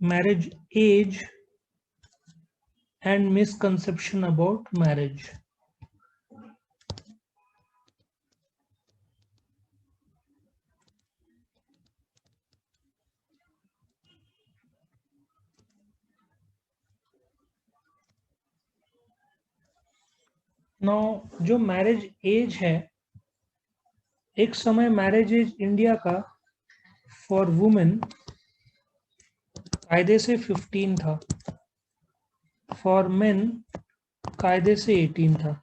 marriage age and misconception about marriage. जो marriage as है, एक समय मैरिज एज इंडिया का फॉर वुमेन कायदे से 15 था, फॉर मेन कायदे से 18 था।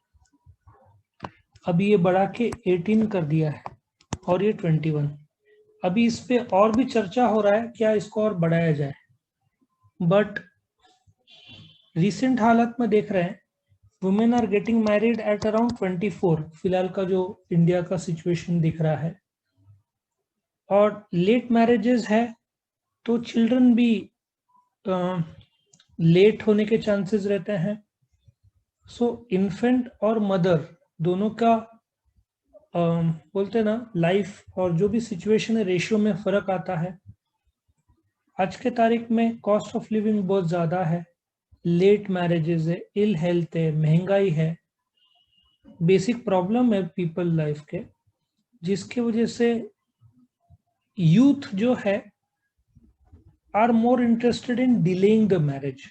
अभी ये बढ़ा के 18 कर दिया है और ये 21। अभी इस पे और भी चर्चा हो रहा है क्या इसको और बढ़ाया जाए, बट रिसेंट हालत में देख रहे हैं women are getting married at around 24, फिलहाल का जो इंडिया का सिचुएशन दिख रहा है। और लेट मैरिजेस है तो चिल्ड्रन भी लेट होने के चांसेस रहते हैं। सो इन्फेंट और मदर दोनों का बोलते ना लाइफ और जो भी सिचुएशन है रेशियो में फर्क आता है। आज के तारीख में कॉस्ट ऑफ लिविंग बहुत ज़्यादा है, लेट मैरिजेस है, इल हेल्थ है, महंगाई है, बेसिक प्रॉब्लम है पीपल लाइफ के, जिसकी वजह से यूथ जो है are more interested in delaying the marriage.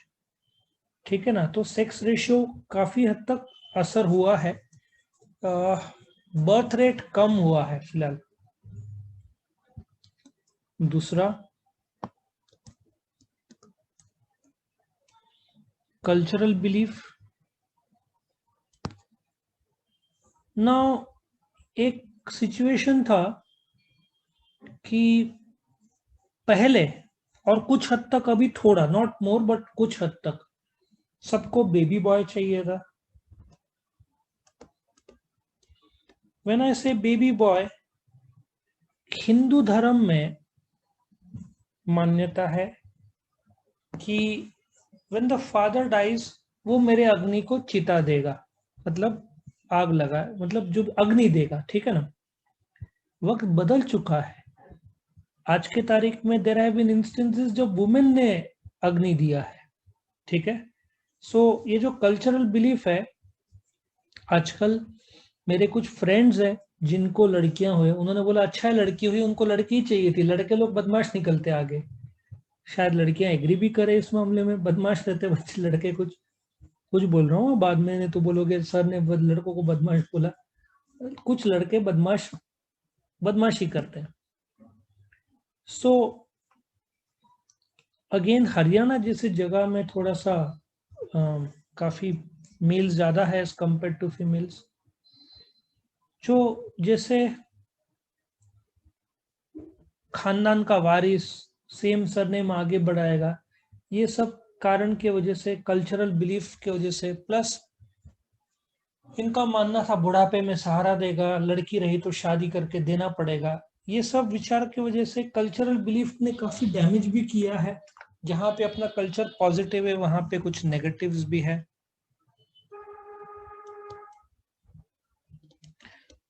ठीक है ना, तो सेक्स रेशियो काफी हद तक असर हुआ है, बर्थ रेट कम हुआ है फिलहाल। दूसरा, कल्चरल बिलीफ। नाउ एक सिचुएशन था कि पहले और कुछ हद तक अभी थोड़ा, नॉट मोर बट कुछ हद तक सबको बेबी बॉय चाहिए था। व्हेन आई से बेबी बॉय, हिंदू धर्म में मान्यता है कि व्हेन द फादर डाइज वो मेरे अग्नि को चिता देगा, मतलब आग लगा, मतलब जो अग्नि देगा। ठीक है ना, वक्त बदल चुका है। आज के तारीख में देयर हैव बीन इंस्टेंसेस जब वुमेन ने अग्नि दिया है। ठीक है, सो ये जो कल्चरल बिलीफ है, आजकल मेरे कुछ फ्रेंड्स हैं जिनको लड़कियां हुए, उन्होंने बोला अच्छा है लड़की हुई, उनको लड़की चाहिए थी, लड़के लोग बदमाश निकलते आगे। शायद लड़कियां एग्री भी करे इस मामले में, बदमाश रहते बच्चे लड़के। कुछ कुछ बोल रहा हूँ, बाद में तो बोलोगे सर ने लड़कों को बदमाश बोला। कुछ लड़के बदमाशी करते हैं। सो अगेन हरियाणा जैसी जगह में थोड़ा सा काफी मेल्स ज्यादा है एज कंपेयर टू फीमेल्स। जो जैसे खानदान का वारिस सेम सरनेम आगे बढ़ाएगा, ये सब कारण की वजह से, कल्चरल बिलीफ की वजह से, प्लस इनका मानना था बुढ़ापे में सहारा देगा, लड़की रही तो शादी करके देना पड़ेगा। ये सब विचार की वजह से कल्चरल बिलीफ ने काफी डैमेज भी किया है। जहां पे अपना कल्चर पॉजिटिव है वहां पे कुछ नेगेटिव्स भी है।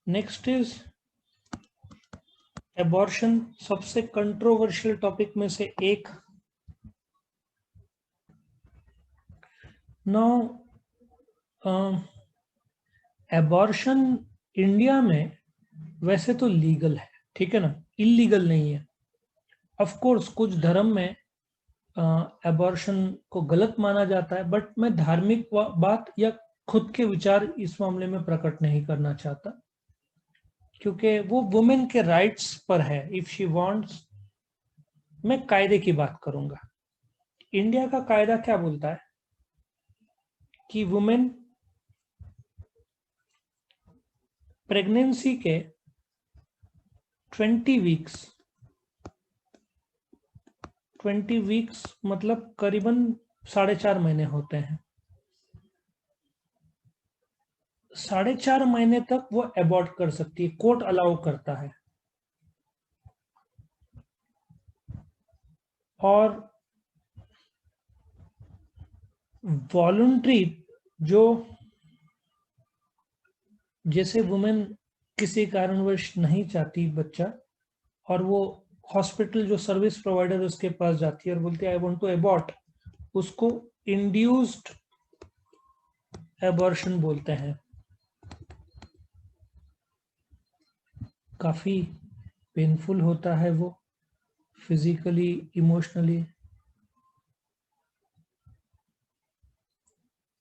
नेक्स्ट इज एबॉर्शन, सबसे कंट्रोवर्शियल टॉपिक में से एक। नाउ एबॉर्शन इंडिया में वैसे तो लीगल है, ठीक है ना, इलीगल नहीं है। ऑफ कोर्स कुछ धर्म में एबॉर्शन को गलत माना जाता है, बट मैं धार्मिक बात या खुद के विचार इस मामले में प्रकट नहीं करना चाहता, क्योंकि वो वुमेन के राइट्स पर है। इफ शी वांट्स, मैं कायदे की बात करूंगा। इंडिया का कायदा क्या बोलता है कि वुमेन प्रेगनेंसी के 20 वीक्स मतलब करीबन 4.5 महीने होते हैं, 4.5 महीने तक वो अबॉर्ट कर सकती है, कोर्ट अलाउ करता है। और वॉलंटरी, जो जैसे वुमेन किसी कारणवश नहीं चाहती बच्चा और वो हॉस्पिटल जो सर्विस प्रोवाइडर उसके पास जाती है और बोलती है आई वांट टू अबॉर्ट, उसको इंड्यूस्ड एबॉर्शन बोलते हैं। काफी पेनफुल होता है वो, फिजिकली, इमोशनली।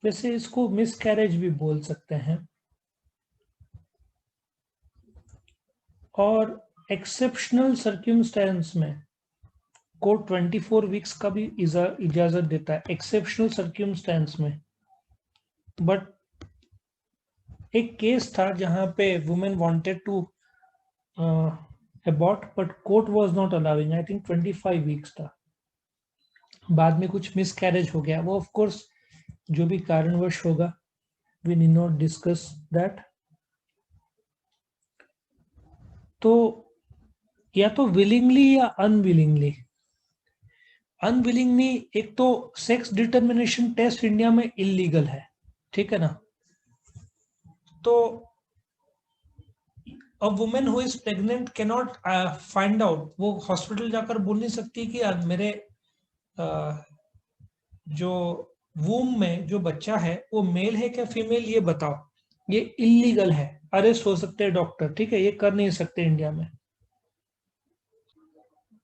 वैसे इसको मिसकैरेज भी बोल सकते हैं। और एक्सेप्शनल सर्क्यूमस्टेंस में कोर्ट 24 वीक्स का भी इजाजत देता है एक्सेप्शनल सर्क्यूमस्टेंस में। बट एक केस था जहां पे women wanted to abort but court was not allowing, I think 25 weeks था। बाद में कुछ मिसकैरेज हो गया, वो ऑफ कोर्स जो भी कारणवश होगा, we need not discuss that. तो या तो विलिंगली या अनविलिंगली। अनविलिंगली एक तो सेक्स डिटर्मिनेशन टेस्ट इंडिया में इलीगल है, ठीक है ना। तो a women who is pregnant can not find out, वो हॉस्पिटल जाकर बोल नहीं सकती कि मेरे जो वूम में जो बच्चा है वो मेल है क्या फीमेल, ये बताओ। ये इलीगल है, अरेस्ट हो सकते हैं डॉक्टर, ठीक है, ये कर नहीं सकते इंडिया में।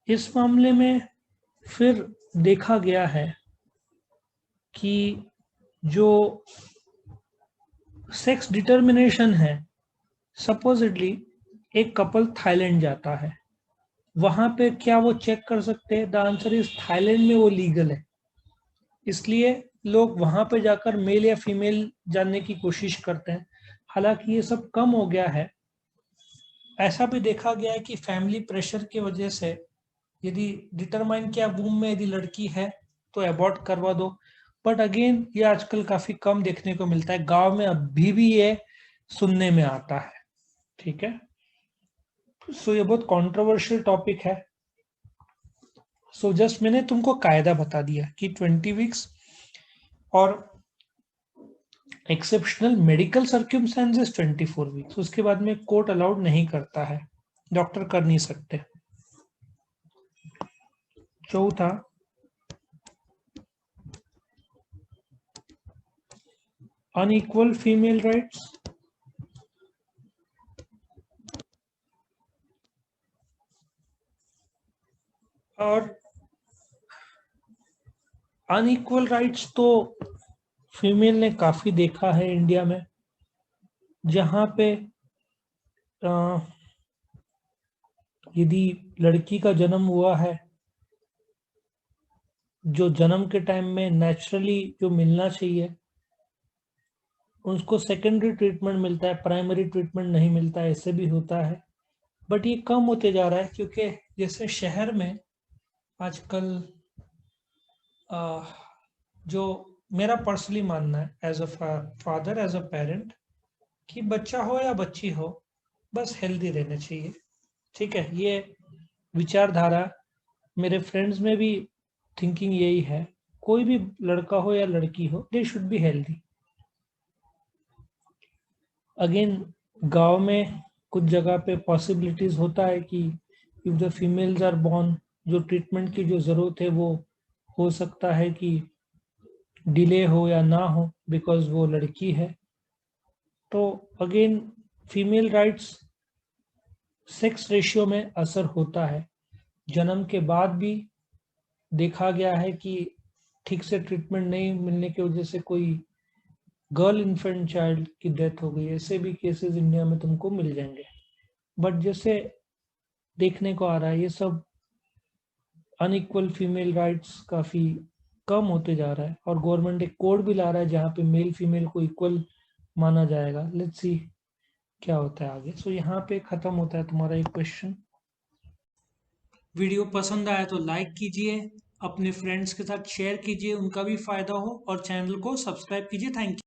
इस मामले में फिर देखा गया है कि जो सेक्स डिटर्मिनेशन है, सपोजिटली एक कपल थाईलैंड जाता है, वहां पे क्या वो चेक कर सकते हैं? द आंसर इज थाईलैंड में वो लीगल है, इसलिए लोग वहां पे जाकर मेल या फीमेल जानने की कोशिश करते हैं। हालांकि ये सब कम हो गया है। ऐसा भी देखा गया है कि फैमिली प्रेशर की वजह से यदि डिटरमाइन किया वूम में यदि लड़की है तो अबॉर्ट करवा दो। बट अगेन ये आजकल काफी कम देखने को मिलता है, गांव में अभी भी ये सुनने में आता है, ठीक है। सो ये बहुत कंट्रोवर्शियल टॉपिक है। सो जस्ट मैंने तुमको कायदा बता दिया कि 20 वीक्स और एक्सेप्शनल मेडिकल सर्क्यूमस्टेंसेस 24 वीक्स, उसके बाद में कोर्ट अलाउड नहीं करता है, डॉक्टर कर नहीं सकते। चौथा, अनइक्वल फीमेल राइट्स। और अनइक्वल राइट्स तो फीमेल ने काफी देखा है इंडिया में, जहां पे यदि लड़की का जन्म हुआ है, जो जन्म के टाइम में नेचुरली जो मिलना चाहिए उसको सेकेंडरी ट्रीटमेंट मिलता है, प्राइमरी ट्रीटमेंट नहीं मिलता है, ऐसे भी होता है। बट ये कम होते जा रहा है क्योंकि जैसे शहर में आजकल जो मेरा पर्सनली मानना है as a father, as a parent, कि बच्चा हो या बच्ची हो बस हेल्दी रहना चाहिए, ठीक है। ये विचारधारा मेरे फ्रेंड्स में भी थिंकिंग यही है, कोई भी लड़का हो या लड़की हो, they should be healthy. Again गांव में कुछ जगह पे पॉसिबिलिटीज होता है कि if the females are born, जो ट्रीटमेंट की जो जरूरत है वो हो सकता है कि डिले हो या ना हो बिकॉज वो लड़की है। तो again female rights sex ratio में असर होता है। जन्म के बाद भी देखा गया है कि ठीक से ट्रीटमेंट नहीं मिलने की वजह से कोई गर्ल इन्फेंट चाइल्ड की डेथ हो गई, ऐसे भी केसेस इंडिया में तुमको मिल जाएंगे। बट जैसे देखने को आ रहा है ये सब अनइक्वल फीमेल राइट्स काफी कम होते जा रहा है, और गवर्नमेंट एक कोड भी ला रहा है जहाँ पे मेल फीमेल को इक्वल माना जाएगा। लेट्स सी क्या होता है आगे। सो यहाँ पे खत्म होता है तुम्हारा एक क्वेश्चन। वीडियो पसंद आया तो लाइक कीजिए, अपने फ्रेंड्स के साथ शेयर कीजिए, उनका भी फायदा हो, और चैनल को सब्सक्राइब कीजिए। Thank you.